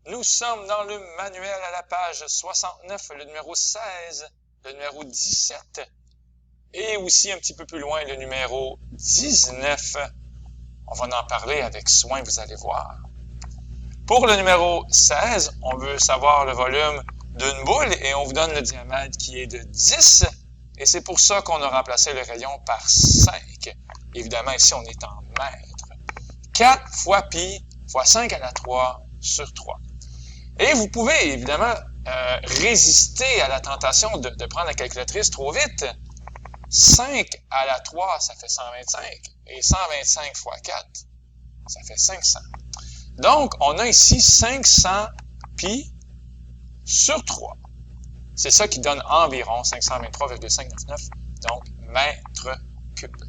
Nous sommes dans le manuel à la page 69, le numéro 16, le numéro 17 et aussi un petit peu plus loin le numéro 19. On va en parler avec soin, vous allez voir. Pour le numéro 16, on veut savoir le volume d'une boule et on vous donne le diamètre qui est de 10 et c'est pour ça qu'on a remplacé le rayon par 5. Évidemment, ici, on est en mètres. 4 fois pi fois 5 à la 3 sur 3. Et vous pouvez évidemment résister à la tentation de prendre la calculatrice trop vite. 5 à la 3, ça fait 125. Et 125 fois 4, ça fait 500. Donc, on a ici 500 pi sur 3. C'est ça qui donne environ 523,599, donc mètres cubes.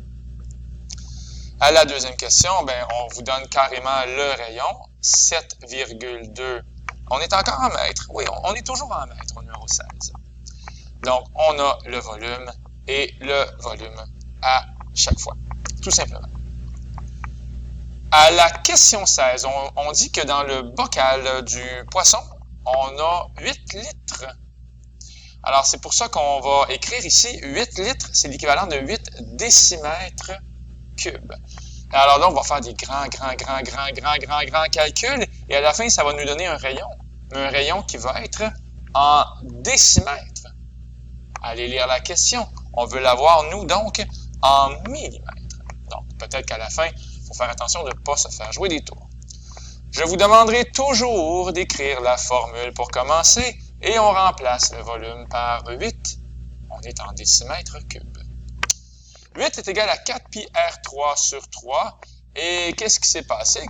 À la deuxième question, on vous donne carrément le rayon, 7,2. On est encore en mètres. Oui, on est toujours en mètres au numéro 16. Donc, on a le volume et le volume à chaque fois, tout simplement. À la question 16, on dit que dans le bocal du poisson, on a 8 litres. Alors, c'est pour ça qu'on va écrire ici 8 litres, c'est l'équivalent de 8 décimètres cubes. Alors là, on va faire des grands calculs et à la fin, ça va nous donner un rayon qui va être en décimètres. Allez lire la question. On veut l'avoir, nous, donc, en millimètres. Donc, peut-être qu'à la fin, il faut faire attention de ne pas se faire jouer des tours. Je vous demanderai toujours d'écrire la formule pour commencer et on remplace le volume par 8. On est en décimètres cubes. 8 est égal à 4 pi R3 sur 3. Et qu'est-ce qui s'est passé?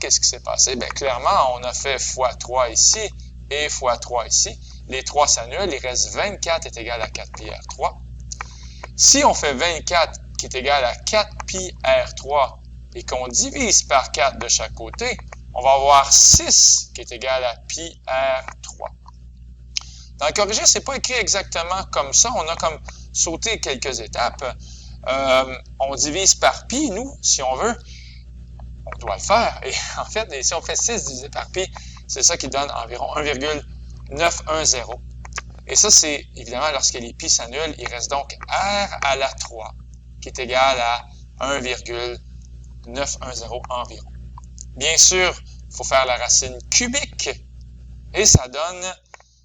Clairement, on a fait fois 3 ici et fois 3 ici. Les 3 s'annulent, il reste 24 est égal à 4 pi R3. Si on fait 24 qui est égal à 4 pi R3 et qu'on divise par 4 de chaque côté, on va avoir 6 qui est égal à pi R3. Dans le corrigé, c'est pas écrit exactement comme ça. On a comme sauté quelques étapes. On divise par pi, nous, si on veut. On doit le faire. Et en fait, si on fait 6 divisé par pi, c'est ça qui donne environ 1,910. Et ça, c'est évidemment lorsque les pi s'annulent, il reste donc r à la 3 qui est égal à 1,910 environ. Bien sûr, il faut faire la racine cubique et ça donne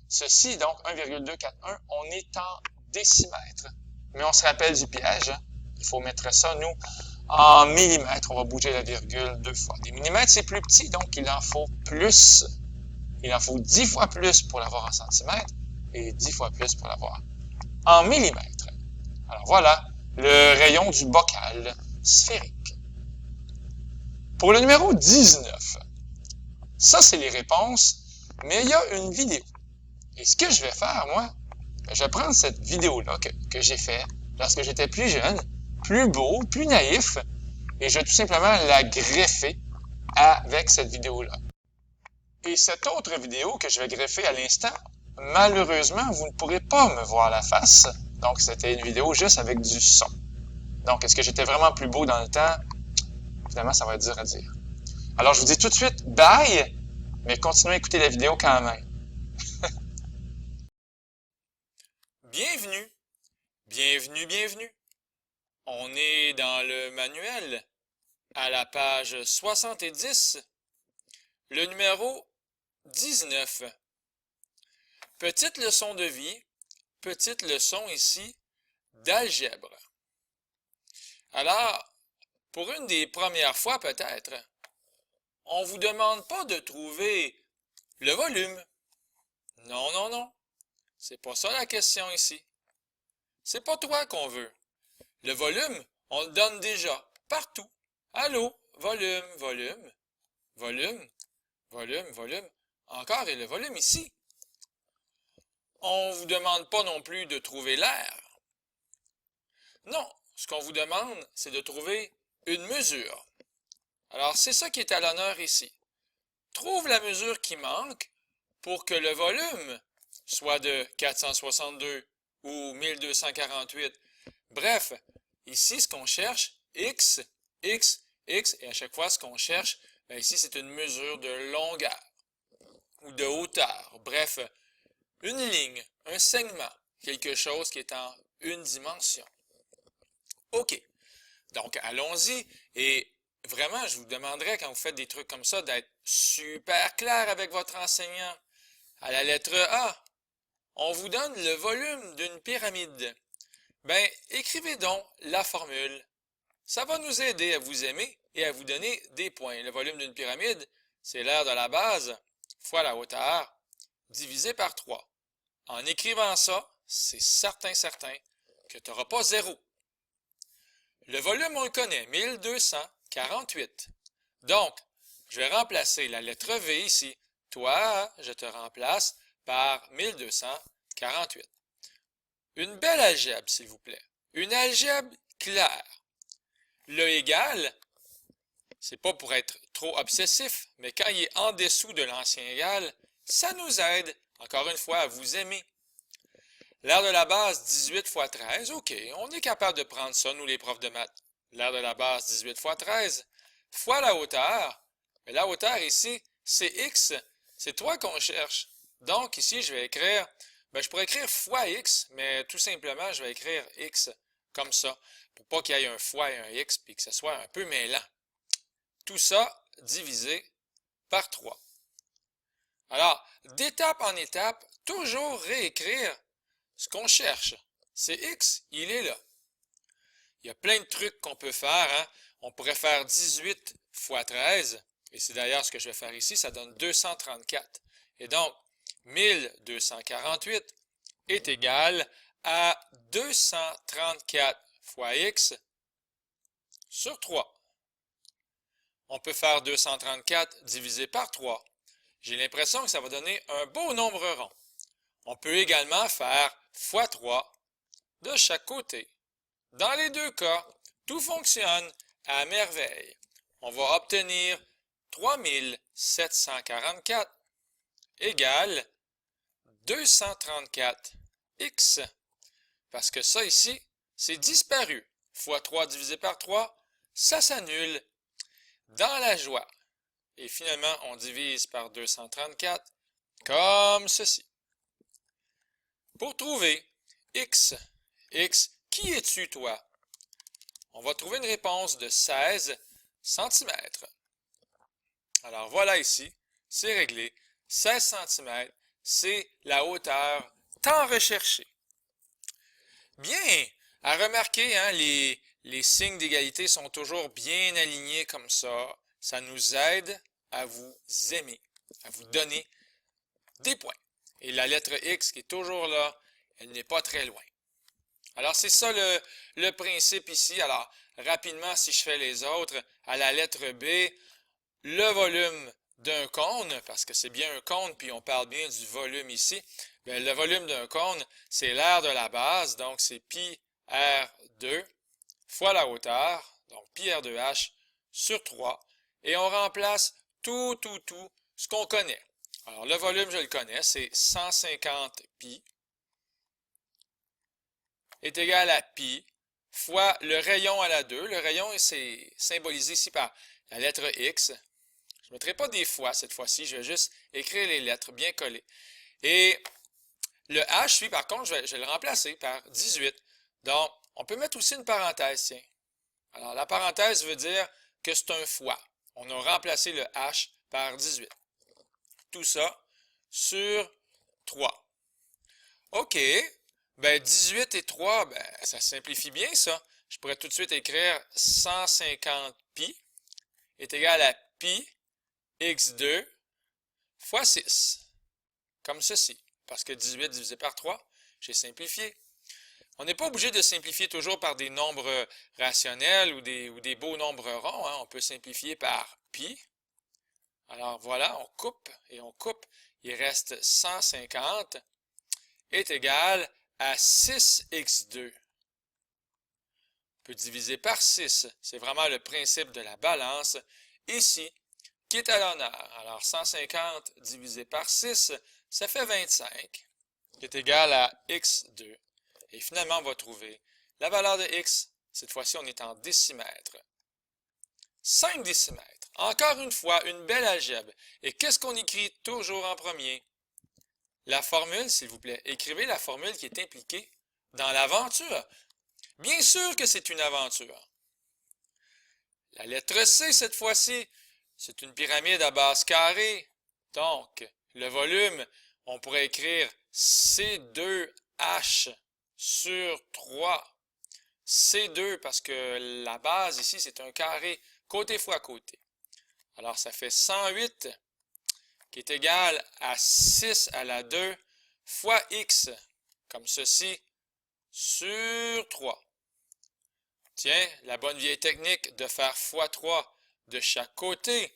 ceci, donc 1,241. On est en décimètres. Mais on se rappelle du piège. Il faut mettre ça, nous, en millimètres. On va bouger la virgule 2 fois. Des millimètres, c'est plus petit, donc il en faut plus. Il en faut 10 fois plus pour l'avoir en centimètres et 10 fois plus pour l'avoir en millimètres. Alors voilà, le rayon du bocal sphérique. Pour le numéro 19, ça, c'est les réponses, mais il y a une vidéo. Et ce que je vais faire, moi, je vais prendre cette vidéo-là que j'ai faite lorsque j'étais plus jeune, plus beau, plus naïf, et je vais tout simplement la greffer avec cette vidéo-là. Et cette autre vidéo que je vais greffer à l'instant, malheureusement, vous ne pourrez pas me voir la face. Donc, c'était une vidéo juste avec du son. Donc, est-ce que j'étais vraiment plus beau dans le temps? Évidemment, ça va être dur à dire. Alors, je vous dis tout de suite bye, mais continuez à écouter la vidéo quand même. Bienvenue, bienvenue. On est dans le manuel à la page 70, le numéro 19. Petite leçon de vie, petite leçon ici d'algèbre. Alors, pour une des premières fois peut-être, on ne vous demande pas de trouver le volume. Non. C'est pas ça la question ici. C'est pas toi qu'on veut. Le volume, on le donne déjà partout. Allô, volume. Encore, et le volume ici. On vous demande pas non plus de trouver l'air. Non, ce qu'on vous demande, c'est de trouver une mesure. Alors, c'est ça qui est à l'honneur ici. Trouve la mesure qui manque pour que le volume soit de 462 ou 1248. Bref, ici, ce qu'on cherche, x, et à chaque fois, ce qu'on cherche, ici, c'est une mesure de longueur ou de hauteur. Bref, une ligne, un segment, quelque chose qui est en une dimension. OK. Donc, allons-y. Et vraiment, je vous demanderais, quand vous faites des trucs comme ça, d'être super clair avec votre enseignant. À la lettre A, on vous donne le volume d'une pyramide. Ben, écrivez donc la formule. Ça va nous aider à vous aimer et à vous donner des points. Le volume d'une pyramide, c'est l'aire de la base fois la hauteur divisé par 3. En écrivant ça, c'est certain que tu n'auras pas 0. Le volume, on le connaît, 1248. Donc, je vais remplacer la lettre V ici. Toi, je te remplace par 1248. Une belle algèbre, s'il vous plaît. Une algèbre claire. Le égal, c'est pas pour être trop obsessif, mais quand il est en dessous de l'ancien égal, ça nous aide, encore une fois, à vous aimer. L'aire de la base, 18 fois 13, OK, on est capable de prendre ça, nous les profs de maths. L'aire de la base, 18 fois 13, fois la hauteur. Mais la hauteur ici, c'est x, c'est 3 qu'on cherche. Donc ici, je vais écrire, je pourrais écrire fois x, mais tout simplement, je vais écrire x comme ça, pour pas qu'il y ait un fois et un x, puis que ce soit un peu mêlant. Tout ça divisé par 3. Alors, d'étape en étape, toujours réécrire ce qu'on cherche. C'est x, il est là. Il y a plein de trucs qu'on peut faire. Hein? On pourrait faire 18 fois 13, et c'est d'ailleurs ce que je vais faire ici, ça donne 234. Et donc, 1248 est égal à 234 fois x sur 3. On peut faire 234 divisé par 3. J'ai l'impression que ça va donner un beau nombre rond. On peut également faire fois 3 de chaque côté. Dans les deux cas, tout fonctionne à merveille. On va obtenir 3744 égale 234x. Parce que ça ici, c'est disparu. Fois 3 divisé par 3, ça s'annule. Dans la joie. Et finalement, on divise par 234 comme ceci. Pour trouver x, qui es-tu toi? On va trouver une réponse de 16 cm. Alors voilà ici, c'est réglé. 16 cm, c'est la hauteur tant recherchée. Bien, à remarquer, hein, les signes d'égalité sont toujours bien alignés comme ça. Ça nous aide à vous aimer, à vous donner des points. Et la lettre X qui est toujours là, elle n'est pas très loin. Alors, c'est ça le principe ici. Alors, rapidement, si je fais les autres, à la lettre B, le volume d'un cône, parce que c'est bien un cône, puis on parle bien du volume ici, bien, le volume d'un cône, c'est l'aire de la base, donc c'est pi R2 fois la hauteur, donc pi R2H sur 3, et on remplace tout ce qu'on connaît. Alors, le volume, je le connais, c'est 150 pi est égal à pi fois le rayon à la 2. Le rayon, c'est symbolisé ici par la lettre X. Je ne mettrai pas des fois cette fois-ci, je vais juste écrire les lettres bien collées. Et le H, lui, par contre, je vais le remplacer par 18. Donc, on peut mettre aussi une parenthèse, tiens. Alors, la parenthèse veut dire que c'est un fois. On a remplacé le H par 18. Tout ça sur 3. OK. Ben, 18 et 3, ben, ça simplifie bien ça. Je pourrais tout de suite écrire 150 pi est égal à pi x2 fois 6. Comme ceci. Parce que 18 divisé par 3, j'ai simplifié. On n'est pas obligé de simplifier toujours par des nombres rationnels ou des beaux nombres ronds. Hein. On peut simplifier par pi. Alors voilà, on coupe et on coupe. Il reste 150 est égal à 6x2. On peut diviser par 6. C'est vraiment le principe de la balance ici qui est à l'honneur. Alors 150 divisé par 6, ça fait 25 qui est égal à x2. Et finalement, on va trouver la valeur de x. Cette fois-ci, on est en décimètres. 5 décimètres. Encore une fois, une belle algèbre. Et qu'est-ce qu'on écrit toujours en premier? La formule, s'il vous plaît. Écrivez la formule qui est impliquée dans l'aventure. Bien sûr que c'est une aventure. La lettre C, cette fois-ci, c'est une pyramide à base carrée. Donc, le volume, on pourrait écrire C2H sur 3. C2 parce que la base ici, c'est un carré côté fois côté. Alors, ça fait 108 qui est égal à 6 à la 2 fois x, comme ceci, sur 3. Tiens, la bonne vieille technique de faire x3 de chaque côté.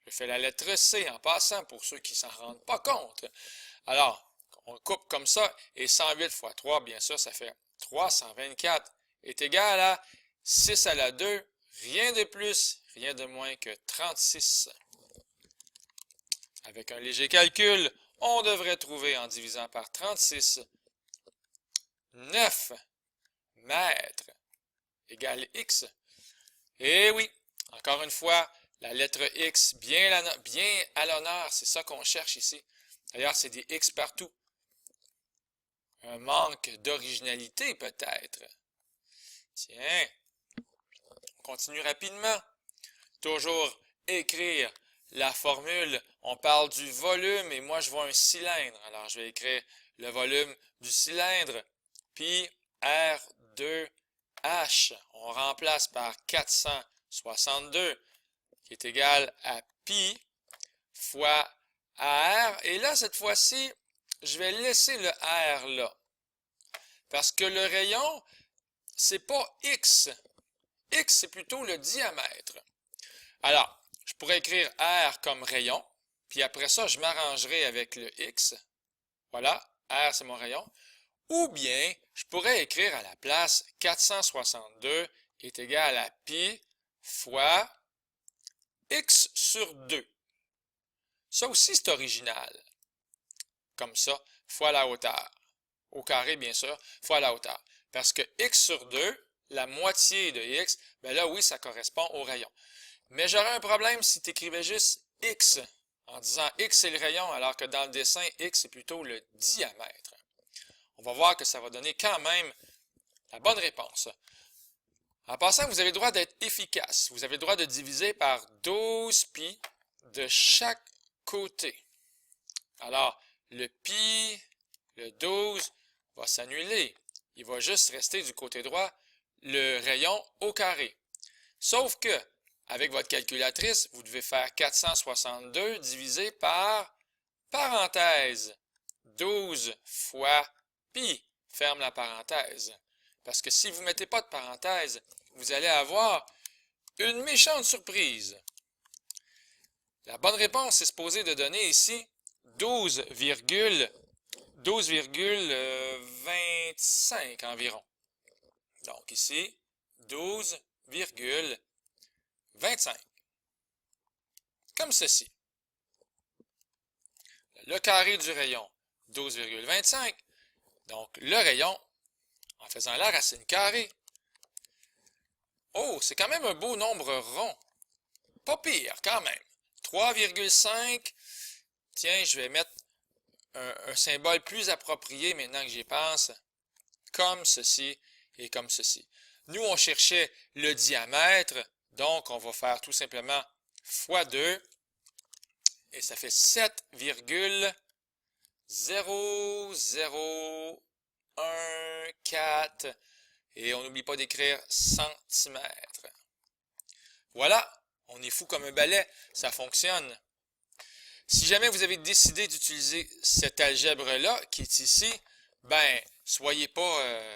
Je fais la lettre C en passant pour ceux qui ne s'en rendent pas compte. Alors, on coupe comme ça et 108 fois 3, bien sûr, ça fait 324 est égal à 6 à la 2, rien de plus, rien de moins que 36. Avec un léger calcul, on devrait trouver en divisant par 36, 9 mètres égale x. Et oui, encore une fois, la lettre x bien à l'honneur, c'est ça qu'on cherche ici. D'ailleurs, c'est des x partout. Un manque d'originalité peut-être. Tiens, on continue rapidement. Toujours écrire la formule. On parle du volume et moi je vois un cylindre. Alors je vais écrire le volume du cylindre. Pi R2H. On remplace par 462 qui est égal à pi fois R. Et là, cette fois-ci, je vais laisser le R là. Parce que le rayon, c'est pas X. X, c'est plutôt le diamètre. Alors, je pourrais écrire R comme rayon, puis après ça, je m'arrangerai avec le X. Voilà, R, c'est mon rayon. Ou bien, je pourrais écrire à la place 462 est égal à pi fois X sur 2. Ça aussi, c'est original. Comme ça, fois la hauteur. Au carré, bien sûr, fois la hauteur. Parce que x sur 2, la moitié de x, ben là, oui, ça correspond au rayon. Mais j'aurais un problème si tu écrivais juste x, en disant x c'est le rayon, alors que dans le dessin, x c'est plutôt le diamètre. On va voir que ça va donner quand même la bonne réponse. En passant, vous avez le droit d'être efficace. Vous avez le droit de diviser par 12 pi de chaque côté. Alors, le pi, le 12, va s'annuler. Il va juste rester du côté droit le rayon au carré. Sauf que, avec votre calculatrice, vous devez faire 462 divisé par parenthèse. 12 fois pi, ferme la parenthèse. Parce que si vous ne mettez pas de parenthèse, vous allez avoir une méchante surprise. La bonne réponse est supposée de donner ici 12,25 environ. Donc ici, 12,25. Comme ceci. Le carré du rayon, 12,25. Donc le rayon, en faisant la racine carrée. Oh, c'est quand même un beau nombre rond. Pas pire, quand même. 3,5. Tiens, je vais mettre un symbole plus approprié maintenant que j'y pense. Comme ceci et comme ceci. Nous, on cherchait le diamètre, donc on va faire tout simplement fois 2, et ça fait 7,0014, et on n'oublie pas d'écrire centimètres. Voilà, on est fou comme un balai, ça fonctionne. Si jamais vous avez décidé d'utiliser cette algèbre-là, qui est ici, ben, soyez pas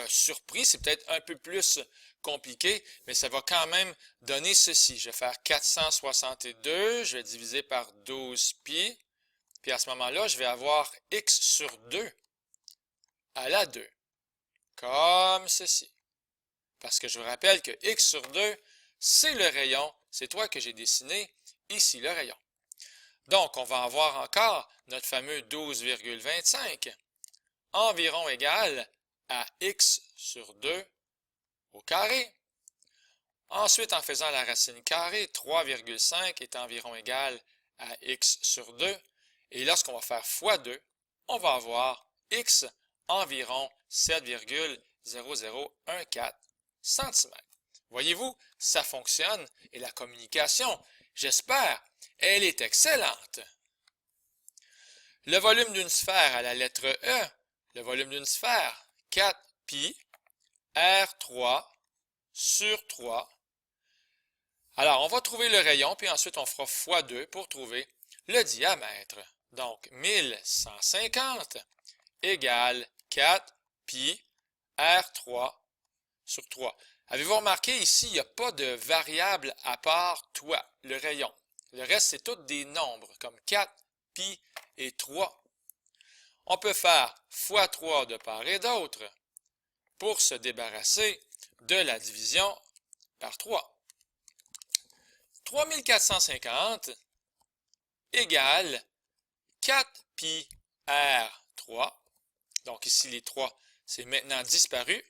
surpris, c'est peut-être un peu plus compliqué, mais ça va quand même donner ceci. Je vais faire 462, je vais diviser par 12 pi, puis à ce moment-là, je vais avoir x sur 2 à la 2, comme ceci. Parce que je vous rappelle que x sur 2, c'est le rayon, c'est toi que j'ai dessiné, ici le rayon. Donc, on va avoir encore notre fameux 12,25, environ égal à x sur 2 au carré. Ensuite, en faisant la racine carrée, 3,5 est environ égal à x sur 2. Et lorsqu'on va faire fois 2, on va avoir x environ 7,0014 cm. Voyez-vous, ça fonctionne et la communication, j'espère, elle est excellente. Le volume d'une sphère à la lettre E, le volume d'une sphère, 4pi R3 sur 3. Alors, on va trouver le rayon, puis ensuite on fera fois 2 pour trouver le diamètre. Donc, 1150 égale 4pi R3 sur 3. Avez-vous remarqué ici, il n'y a pas de variable à part toi, le rayon. Le reste, c'est tous des nombres, comme 4, pi et 3. On peut faire fois 3 de part et d'autre pour se débarrasser de la division par 3. 3450 égale 4pi R3. Donc ici, les 3, c'est maintenant disparu.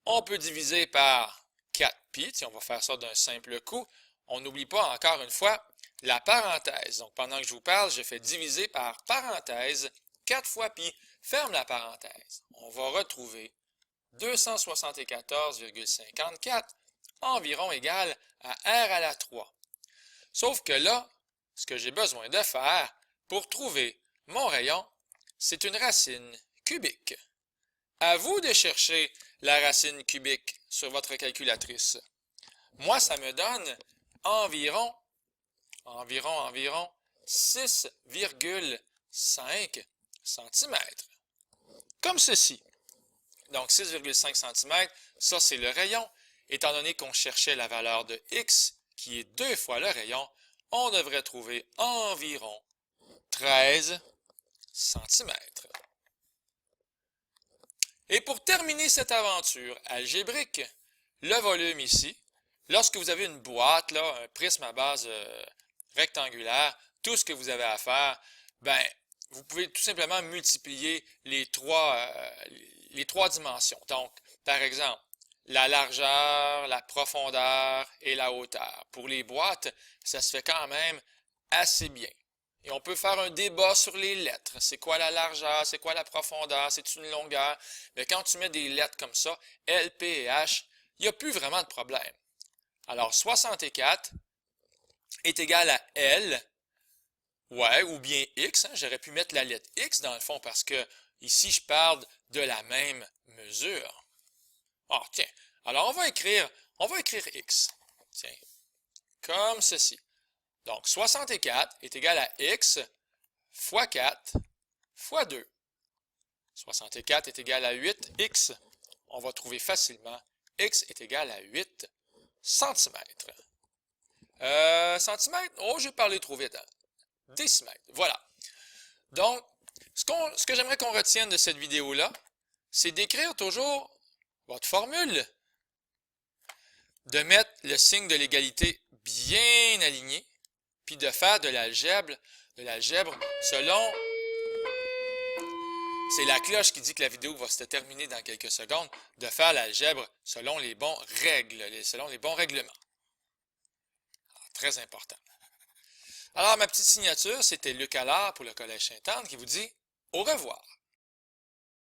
On peut diviser par 4pi, si on va faire ça d'un simple coup. On n'oublie pas, encore une fois, la parenthèse. Donc pendant que je vous parle, je fais diviser par parenthèse 4 fois pi. Ferme la parenthèse. On va retrouver 274,54 environ égal à R à la 3. Sauf que là, ce que j'ai besoin de faire pour trouver mon rayon, c'est une racine cubique. À vous de chercher la racine cubique sur votre calculatrice. Moi, ça me donne environ 6,5 cm. Comme ceci. Donc, 6,5 cm, ça c'est le rayon. Étant donné qu'on cherchait la valeur de x, qui est 2 fois le rayon, on devrait trouver environ 13 cm. Et pour terminer cette aventure algébrique, le volume ici, lorsque vous avez une boîte, là, un prisme à base rectangulaire, tout ce que vous avez à faire, vous pouvez tout simplement multiplier les trois dimensions. Donc, par exemple, la largeur, la profondeur et la hauteur. Pour les boîtes, ça se fait quand même assez bien. Et on peut faire un débat sur les lettres. C'est quoi la largeur? C'est quoi la profondeur? C'est une longueur? Mais quand tu mets des lettres comme ça, L, P et H, il n'y a plus vraiment de problème. Alors, 64 est égal à L, ouais, ou bien X. J'aurais pu mettre la lettre X dans le fond parce que ici, je parle de la même mesure. Ah, tiens. Alors, on va écrire X. Tiens, comme ceci. Donc, 64 est égal à x fois 4 fois 2. 64 est égal à 8x. On va trouver facilement x est égal à 8 cm. Centimètres? Oh, j'ai parlé trop vite. Décimètres. Voilà. Donc, ce que j'aimerais qu'on retienne de cette vidéo-là, c'est d'écrire toujours votre formule, de mettre le signe de l'égalité bien aligné, puis de faire de l'algèbre selon... C'est la cloche qui dit que la vidéo va se terminer dans quelques secondes, de faire l'algèbre selon les bons règlements. Alors, très important. Alors, ma petite signature, c'était Luc Allard pour le Collège Sainte-Anne qui vous dit au revoir.